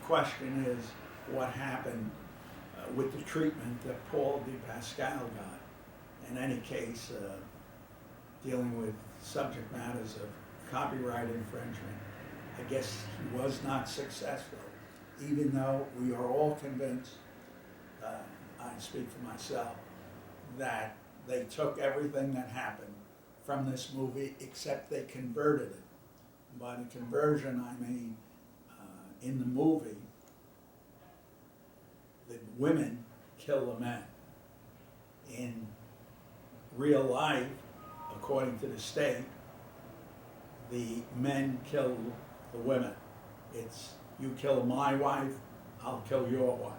question is what happened with the treatment that Paul DePascal got. In any case, dealing with subject matters of copyright infringement, I guess he was not successful, even though we are all convinced, I speak for myself, that they took everything that happened from this movie except they converted it. And by the conversion, I mean, in the movie, the women kill the men. In real life, according to the state, the men kill the women. It's, you kill my wife, I'll kill your wife.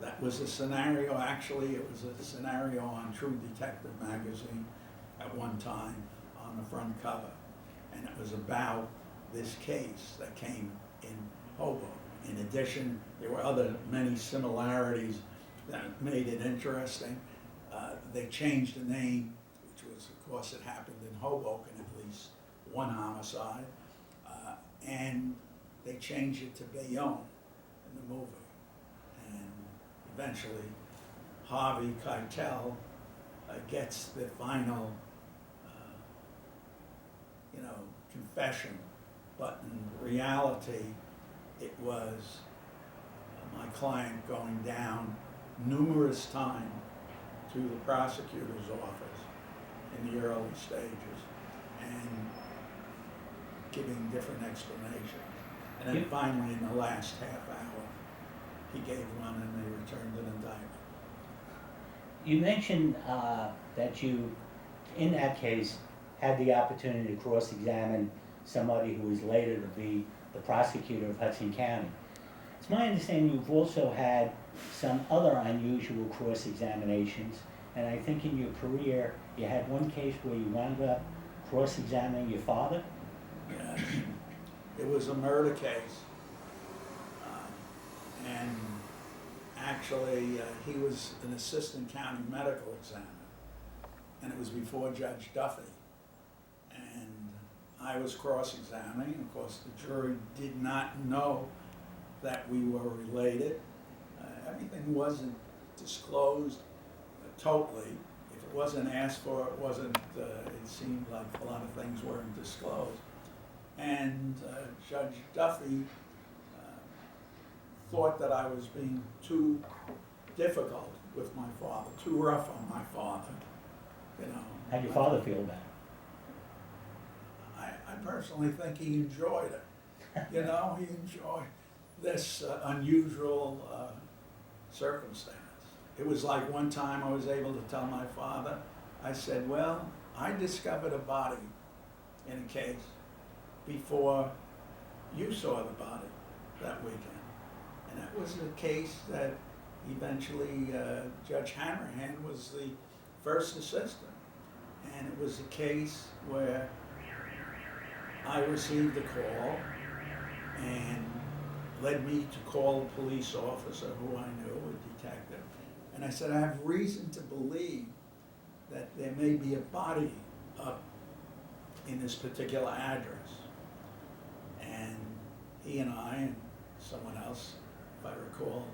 That was a scenario, actually, it was a scenario on True Detective magazine at one time on the front cover. And it was about this case that came in Hoboken. In addition, there were many similarities that made it interesting. They changed the name, which was, of course, it happened in Hoboken, at least one homicide, and they changed it to Bayonne in the movie. And eventually, Harvey Keitel gets the final, confession, but in reality, it was my client going down numerous times to the prosecutor's office in the early stages and giving different explanations. And then finally, in the last half hour, he gave one and they returned an indictment. You mentioned that you, in that case, had the opportunity to cross-examine somebody who was later to be the prosecutor of Hudson County. It's my understanding you've also had some other unusual cross-examinations, and I think in your career you had one case where you wound up cross-examining your father? Yes. It was a murder case, and actually he was an assistant county medical examiner, and it was before Judge Duffy. And I was cross-examining. Of course, the jury did not know that we were related. Everything wasn't disclosed totally. If it wasn't asked for, it wasn't, it seemed like a lot of things weren't disclosed. And Judge Duffy thought that I was being too difficult with my father, too rough on my father, How'd your father feel about it? I personally think he enjoyed it. He enjoyed this unusual circumstance. It was like one time I was able to tell my father, I said, well, I discovered a body in a case before you saw the body that weekend. And that was a case that eventually Judge Hanrahan was the first assistant. And it was a case where I received a call and led me to call a police officer who I knew, a detective. And I said, I have reason to believe that there may be a body up in this particular address. And he and I and someone else, if I recall,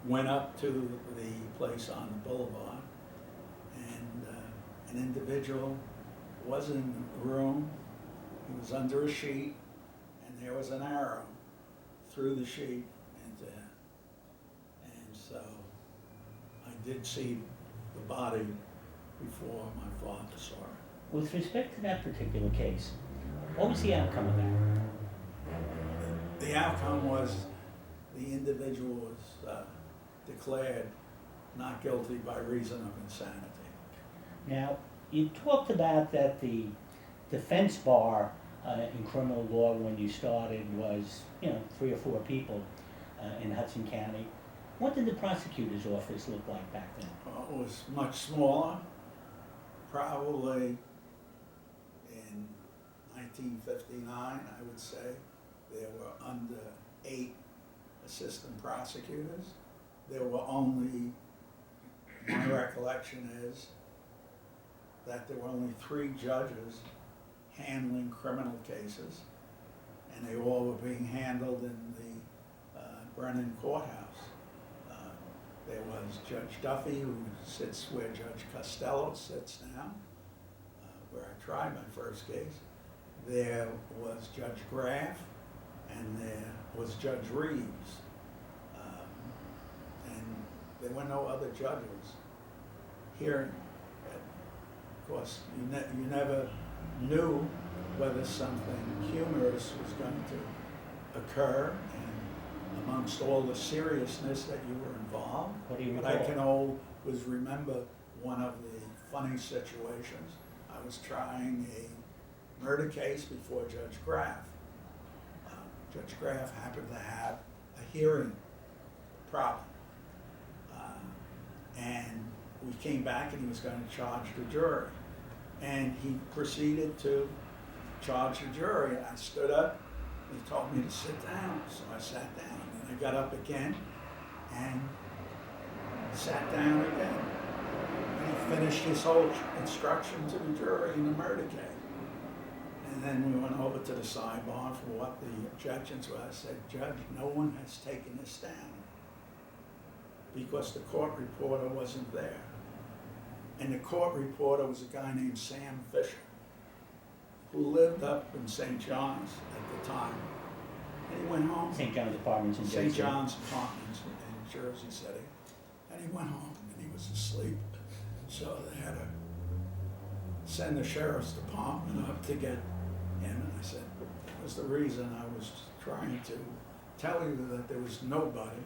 went up to the place on the boulevard, and an individual was in the room. He was under a sheet, and there was an arrow through the sheet into him. And so I did see the body before my father saw it. With respect to that particular case, what was the outcome of that? The outcome was the individual was declared not guilty by reason of insanity. Now, you talked about that the defense bar in criminal law when you started was, 3 or 4 people in Hudson County. What did the prosecutor's office look like back then? Well, it was much smaller. Probably in 1959, I would say, there were under 8 assistant prosecutors. There were only, my recollection is, that there were only 3 judges handling criminal cases, and they all were being handled in the Brennan Courthouse. There was Judge Duffy, who sits where Judge Costello sits now, where I tried my first case. There was Judge Graff, and there was Judge Reeves. And there were no other judges hearing it. Of course, you never knew whether something humorous was going to occur, and amongst all the seriousness that you were involved. What do you But recall? I can always remember one of the funny situations. I was trying a murder case before Judge Graff. Judge Graff happened to have a hearing problem. And we came back and he was going to charge the jury. And he proceeded to charge the jury. I stood up, he told me to sit down, so I sat down. And I got up again and sat down again. And he finished his whole instruction to the jury in the murder case. And then we went over to the sidebar for what the objections were. I said, Judge, no one has taken this down because the court reporter wasn't there. And the court reporter was a guy named Sam Fisher, who lived up in St. John's at the time. And he went home. St. John's Apartments in St. Jersey. John's Apartments in Jersey City. And he went home and he was asleep. So they had to send the sheriff's department up to get him. And I said, that was the reason I was trying to tell you that there was nobody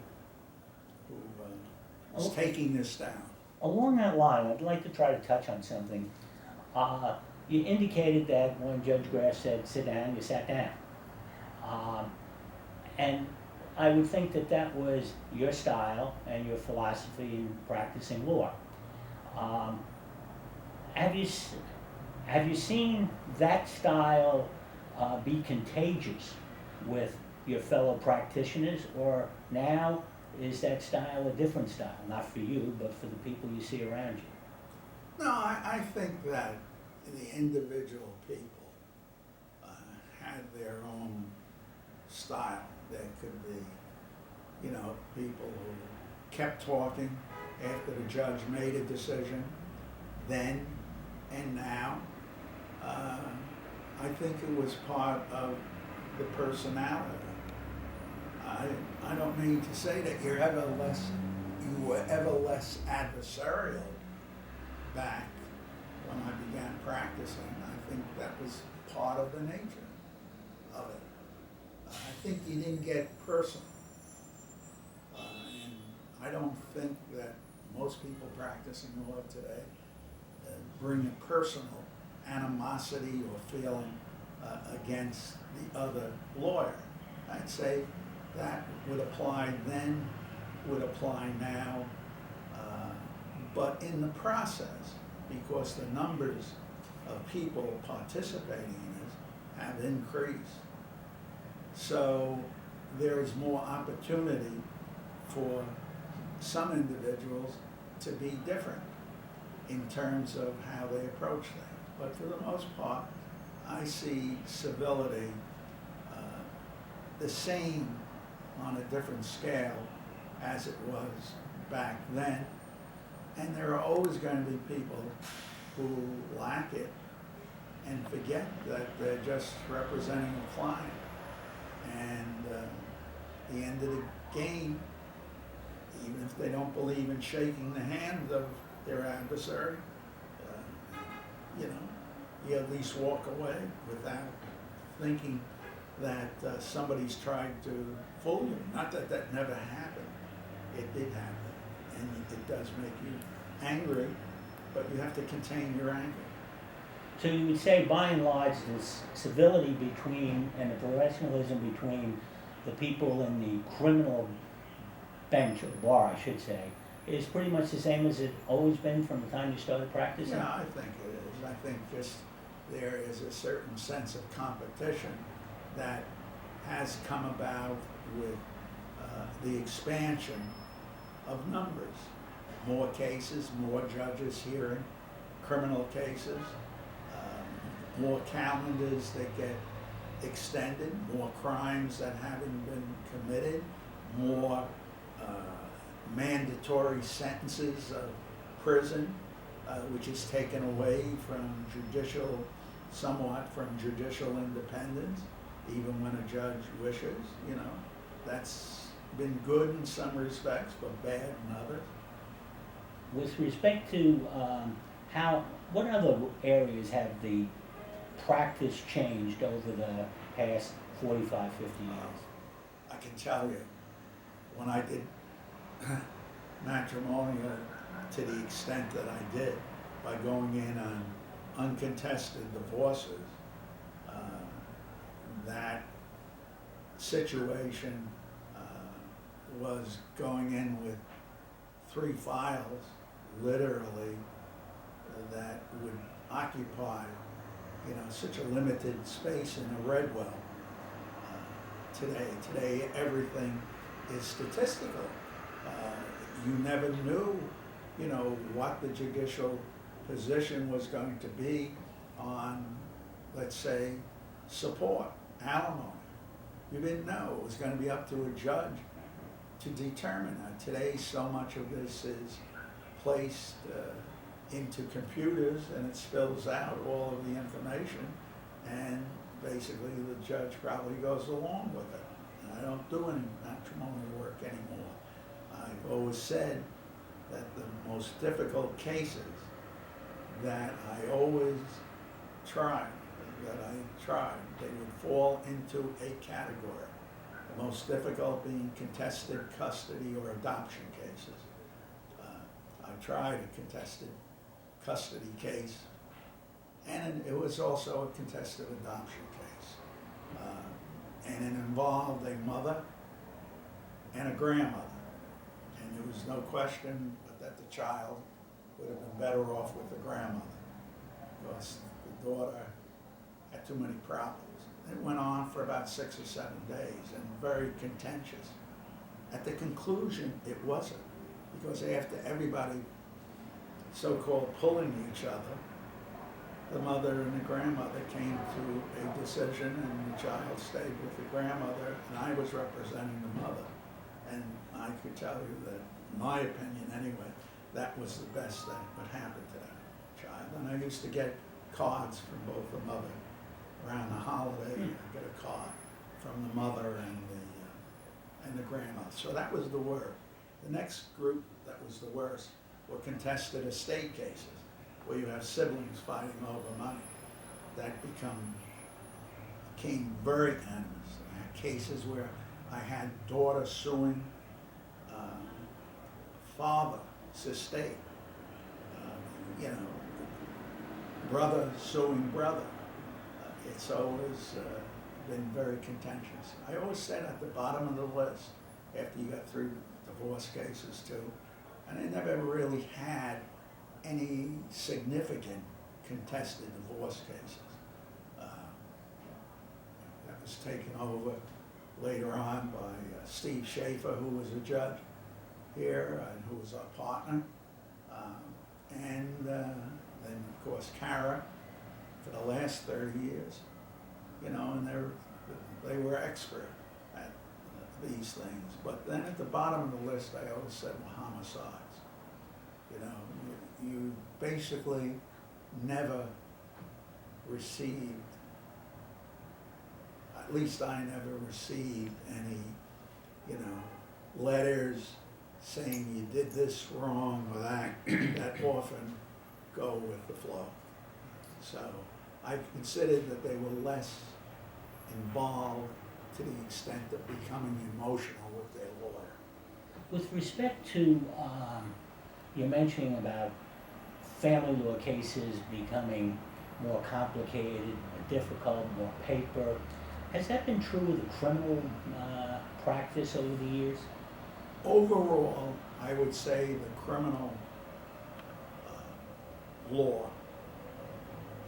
who was taking this down. Along that line, I'd like to try to touch on something. You indicated that when Judge Graff said, sit down, you sat down. And I would think that that was your style and your philosophy in practicing law. Have you seen that style be contagious with your fellow practitioners, or now is that style a different style? Not for you, but for the people you see around you. No, I think that the individual people had their own style. There could be, people who kept talking after the judge made a decision, then and now. I think it was part of the personality. I don't mean to say that you were ever less adversarial back when I began practicing. I think that was part of the nature of it. I think you didn't get personal. And I don't think that most people practicing law today bring a personal animosity or feeling against the other lawyer. I'd say that would apply then, would apply now, but in the process, because the numbers of people participating in this have increased. So there is more opportunity for some individuals to be different in terms of how they approach things. But for the most part, I see civility the same on a different scale as it was back then. And there are always going to be people who lack it and forget that they're just representing a client. And at the end of the game, even if they don't believe in shaking the hand of their adversary, you at least walk away without thinking that somebody's tried to fool you. Not that that never happened. It did happen, and it does make you angry, but you have to contain your anger. So you would say, by and large, this civility between, and the professionalism between the people in the criminal bench, or bar, I should say, is pretty much the same as it always been from the time you started practicing? Yeah, I think it is. I think just there is a certain sense of competition that has come about with the expansion of numbers. More cases, more judges hearing criminal cases, more calendars that get extended, more crimes that haven't been committed, more mandatory sentences of prison, which is taken away from somewhat from judicial independence, even when a judge wishes, you know. That's been good in some respects, but bad in others. With respect to what other areas have the practice changed over the past 45, 50 years? I can tell you, when I did matrimonial to the extent that I did, by going in on uncontested divorces, that situation was going in with 3 files, literally, that would occupy, you know, such a limited space in a Redwell. Today everything is statistical. You never knew, you know, what the judicial position was going to be on, let's say, support, alimony. You didn't know. It was going to be up to a judge to determine that. Today, so much of this is placed into computers, and it spills out all of the information, and basically the judge probably goes along with it. And I don't do any matrimonial work anymore. I've always said that the most difficult cases that I always tried, they would fall into a category. The most difficult being contested custody or adoption cases. I tried a contested custody case, and it was also a contested adoption case. And it involved a mother and a grandmother. And there was no question but that the child would have been better off with the grandmother, because the daughter had too many problems. It went on for about 6 or 7 days, and very contentious. At the conclusion, it wasn't, because after everybody so-called pulling each other, the mother and the grandmother came to a decision, and the child stayed with the grandmother, and I was representing the mother. And I could tell you that, in my opinion anyway, that was the best that could happen to that child. And I used to get cards from both the mother. Around the holiday, I get a card from the mother and the grandmother. So that was the worst. The next group that was the worst were contested estate cases, where you have siblings fighting over money. That became very animous. I had cases where I had daughter suing father's estate, you know, brother suing brother. It's always been very contentious. I always said at the bottom of the list, after you got through divorce cases too, and I never really had any significant contested divorce cases. That was taken over later on by Steve Schaefer, who was a judge here and who was our partner. And then, of course, Kara for the last 30 years. You know, and they were expert at these things. But then at the bottom of the list, I always said were homicides. You know, you basically never received, at least I never received any, you know, letters saying you did this wrong or that often go with the flow. So I considered that they were less involved to the extent of becoming emotional with their lawyer. With respect to, you're mentioning about family law cases becoming more complicated, more difficult, more paper. Has that been true of the criminal practice over the years? Overall, I would say the criminal law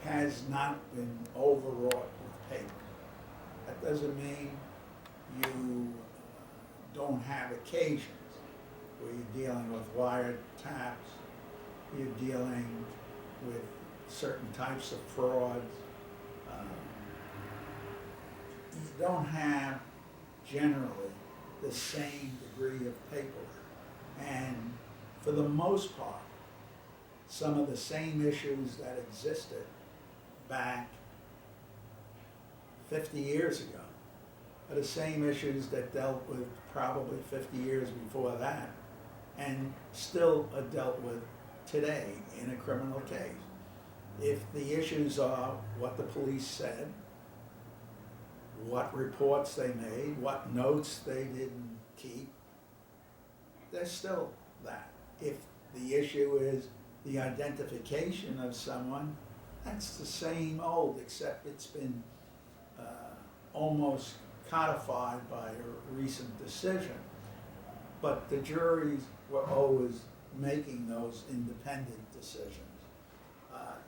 has not been overwrought with paper. That doesn't mean you don't have occasions where you're dealing with wiretaps, you're dealing with certain types of frauds. You don't have generally the same degree of paperwork. And for the most part, some of the same issues that existed back 50 years ago are the same issues that dealt with probably 50 years before that and still are dealt with today in a criminal case. If the issues are what the police said, what reports they made, what notes they didn't keep, there's still that. If the issue is the identification of someone, that's the same old, except it's been almost codified by a recent decision. But the juries were always making those independent decisions.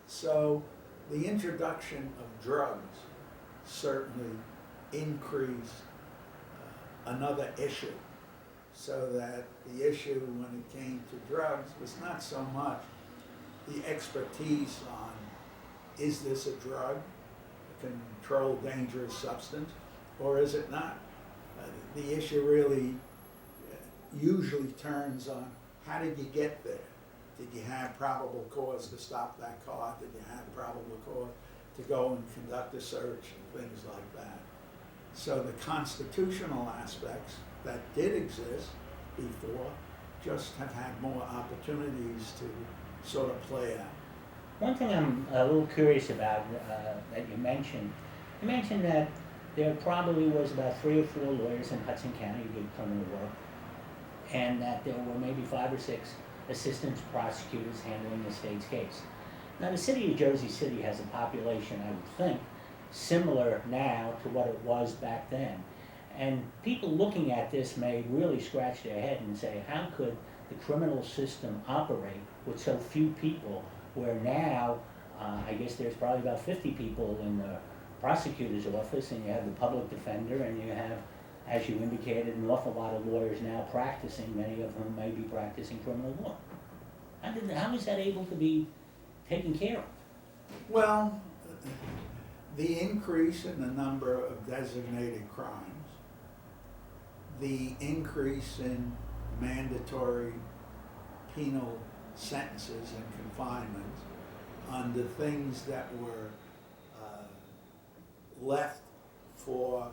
So the introduction of drugs certainly increased another issue, so that the issue when it came to drugs was not so much the expertise on, is this a drug, a controlled dangerous substance, or is it not? The issue really usually turns on, how did you get there? Did you have probable cause to stop that car? Did you have probable cause to go and conduct a search and things like that? So the constitutional aspects that did exist before just have had more opportunities to sort of play out. One thing I'm a little curious about that you mentioned that there probably was about 3 or 4 lawyers in Hudson County who did criminal work, and that there were maybe 5 or 6 assistant prosecutors handling the state's case. Now, the city of Jersey City has a population, I would think, similar now to what it was back then. And people looking at this may really scratch their head and say, how could the criminal system operate with so few people, where now, I guess there's probably about 50 people in the prosecutor's office, and you have the public defender, and you have, as you indicated, an awful lot of lawyers now practicing, many of whom may be practicing criminal law. How is that able to be taken care of? Well, the increase in the number of designated crimes, the increase in mandatory penal sentences and confinements on the things that were left for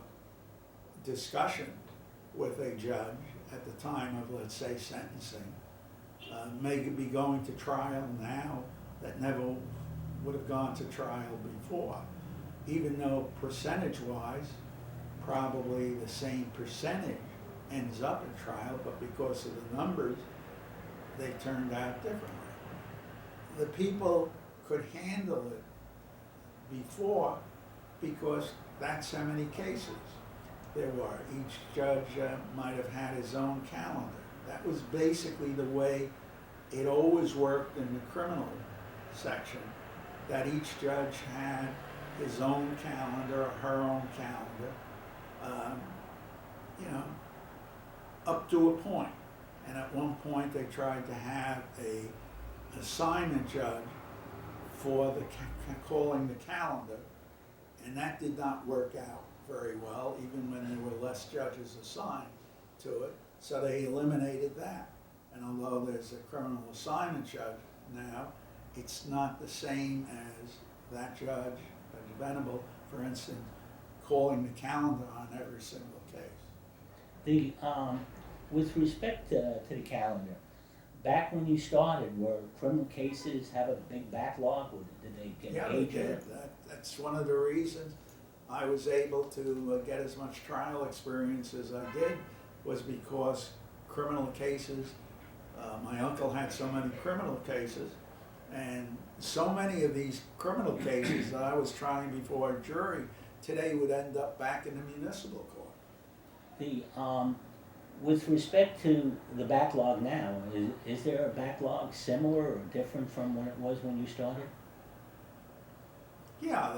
discussion with a judge at the time of, let's say, sentencing, may be going to trial now that never would have gone to trial before, even though percentage-wise, probably the same percentage ends up in trial, but because of the numbers, they turned out differently. The people could handle it before because that's how many cases there were. Each judge might have had his own calendar. That was basically the way it always worked in the criminal section, that each judge had his own calendar or her own calendar, up to a point. And at one point they tried to have a assignment judge for the calling the calendar, and that did not work out very well, even when there were less judges assigned to it. So they eliminated that. And although there's a criminal assignment judge now, it's not the same as that judge, Judge Venable, for instance, calling the calendar on every single case. With respect to the calendar, back when you started, were criminal cases have a big backlog, or did they get Yeah, they major? did. That's one of the reasons I was able to get as much trial experience as I did, was because criminal cases, my uncle had so many criminal cases, and so many of these criminal cases that I was trying before a jury today would end up back in the municipal court. With respect to the backlog now, is there a backlog similar or different from what it was when you started? Yeah,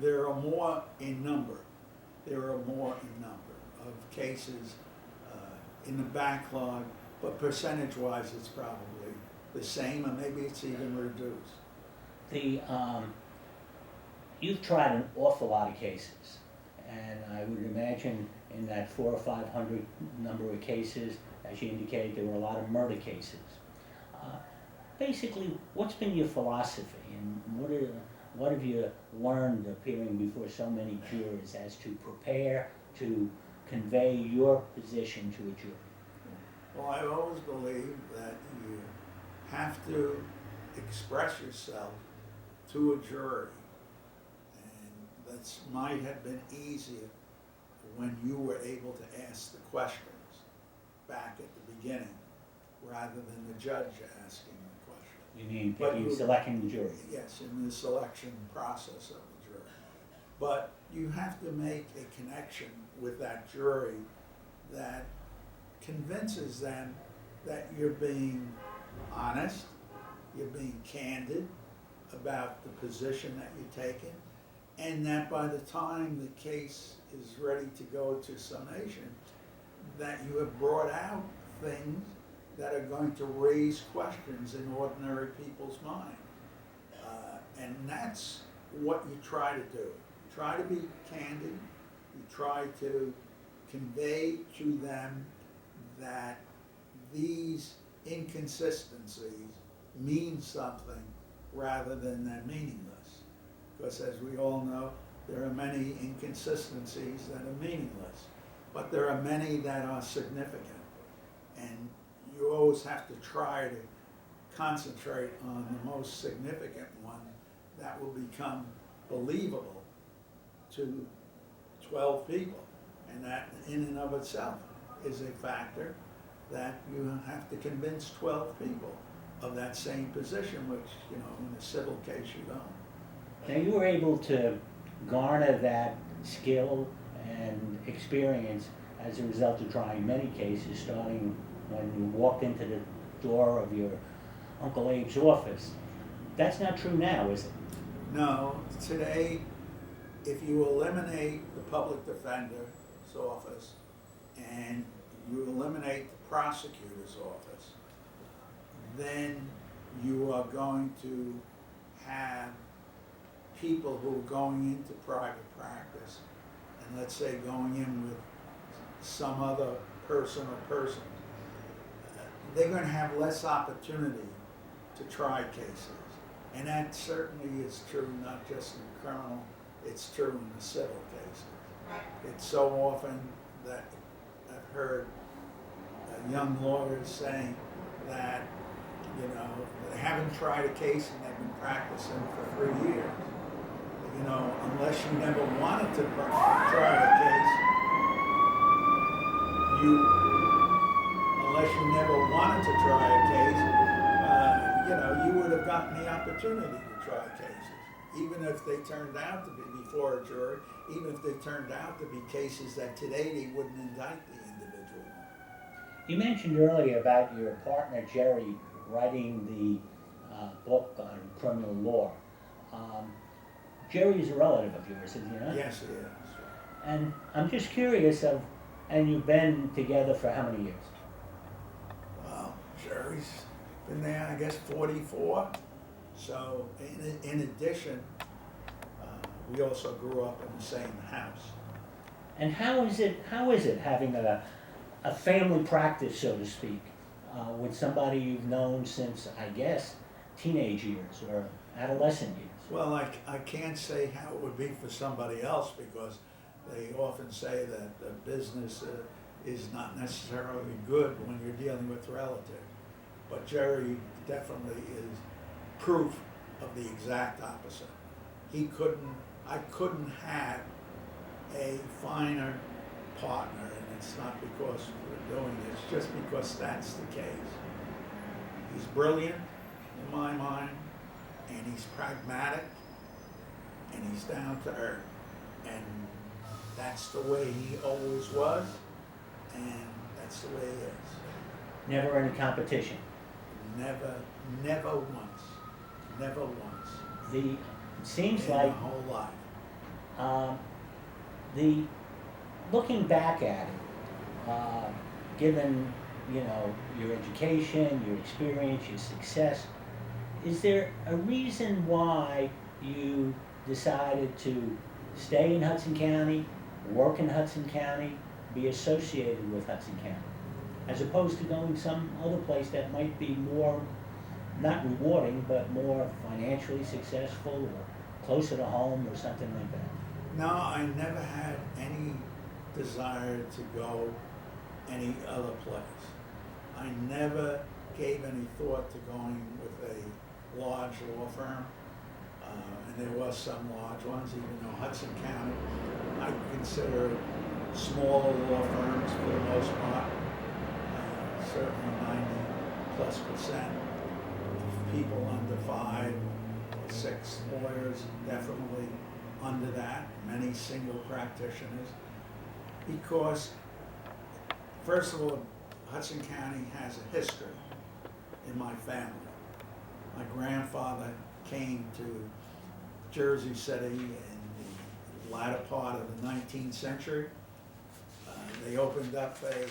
there are more in number. There are more in number of cases in the backlog, but percentage-wise, it's probably the same, and maybe it's even reduced. You've tried an awful lot of cases, and I would imagine in that 400 or 500 number of cases. As you indicated, there were a lot of murder cases. Basically, what's been your philosophy, and what have you learned appearing before so many jurors as to prepare to convey your position to a jury? Well, I always believe that you have to express yourself to a jury, and that might have been easier when you were able to ask the questions back at the beginning, rather than the judge asking the question. You mean But picking, you- selecting the jury? Yes, in the selection process of the jury. But you have to make a connection with that jury that convinces them that you're being honest, you're being candid about the position that you're taking, and that by the time the case is ready to go to summation, that you have brought out things that are going to raise questions in ordinary people's mind. And that's what you try to do. You try to be candid, you try to convey to them that these inconsistencies mean something rather than they're meaningless. Because as we all know, there are many inconsistencies that are meaningless, but there are many that are significant. And you always have to try to concentrate on the most significant one that will become believable to 12 people. And that in and of itself is a factor that you have to convince 12 people of that same position, which, you know, in a civil case you don't. Now, you were able to garner that skill and experience as a result of trying many cases, starting when you walked into the door of your Uncle Abe's office. That's not true now, is it? No, today, if you eliminate the public defender's office and you eliminate the prosecutor's office, then you are going to have people who are going into private practice, and let's say going in with some other person or persons, they're going to have less opportunity to try cases. And that certainly is true not just in criminal, it's true in the civil cases. It's so often that I've heard young lawyers saying that, you know, they haven't tried a case and they've been practicing for 3 years. You know, unless you never wanted to try a case, unless you never wanted to try a case, you know, you would have gotten the opportunity to try cases, even if they turned out to be before a jury, even if they turned out to be cases that today they wouldn't indict the individual. You mentioned earlier about your partner Jerry writing the book on criminal law. Jerry is a relative of yours, isn't he not? Yes, it is. And I'm just curious and you've been together for how many years? Well, Jerry's been there, I guess, 44. So, in addition, we also grew up in the same house. And how is it having a family practice, so to speak, with somebody you've known since, I guess, teenage years or adolescent years? Well, I can't say how it would be for somebody else, because they often say that the business is not necessarily good when you're dealing with relatives. But Jerry definitely is proof of the exact opposite. I couldn't have a finer partner, and it's not because we're doing it, it's just because that's the case. He's brilliant in my mind, and he's pragmatic, and he's down to earth. And that's the way he always was, and that's the way he is. Never any competition? Never once. Never once. It seems in like my whole life. Looking back at it, given, you know, your education, your experience, your success, is there a reason why you decided to stay in Hudson County, work in Hudson County, be associated with Hudson County, as opposed to going some other place that might be more, not rewarding, but more financially successful or closer to home or something like that? No, I never had any desire to go any other place. I never gave any thought to going with a large law firm. And there was some large ones, even though Hudson County, I consider small law firms for the most part. Certainly 90+% of people under 5 or 6 lawyers, definitely under that, many single practitioners. Because, first of all, Hudson County has a history in my family. My grandfather came to Jersey City in the latter part of the 19th century. They opened up a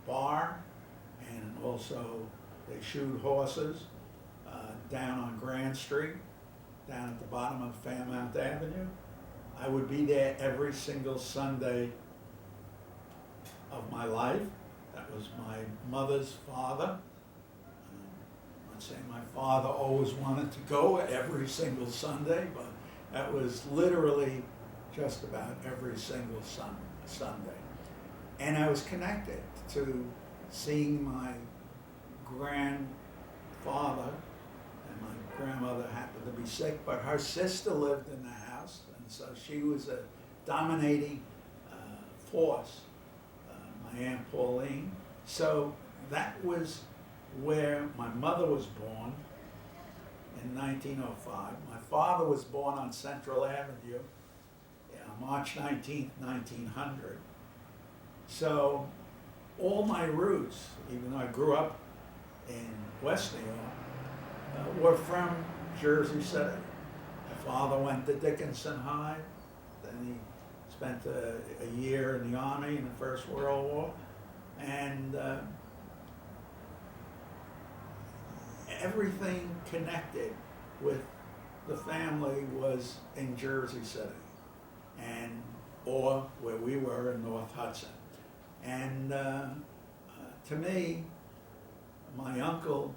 bar, and also they shoed horses down on Grand Street, down at the bottom of Fairmount Avenue. I would be there every single Sunday of my life. That was my mother's father. I'm saying my father always wanted to go every single Sunday, but that was literally just about every single Sunday. And I was connected to seeing my grandfather, and my grandmother happened to be sick, but her sister lived in the house, and so she was a dominating force, my Aunt Pauline. So that was where my mother was born in 1905. My father was born on Central Avenue, March 19th, 1900. So all my roots, even though I grew up in West New York, were from Jersey City. My father went to Dickinson High, then he spent a year in the Army in the First World War, and everything connected with the family was in Jersey City, or where we were in North Hudson. And to me, my uncle,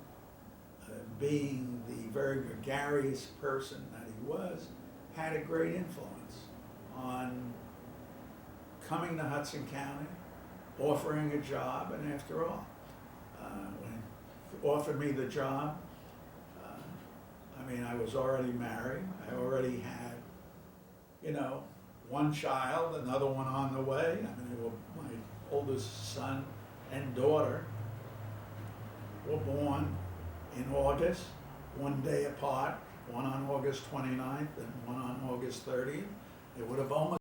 being the very gregarious person that he was, had a great influence on coming to Hudson County, offering a job, and after all, when he offered me the job, I was already married. I already had, one child, another one on the way. They were my oldest son and daughter were born in August, one day apart, one on August 29th and one on August 30th. It would have almost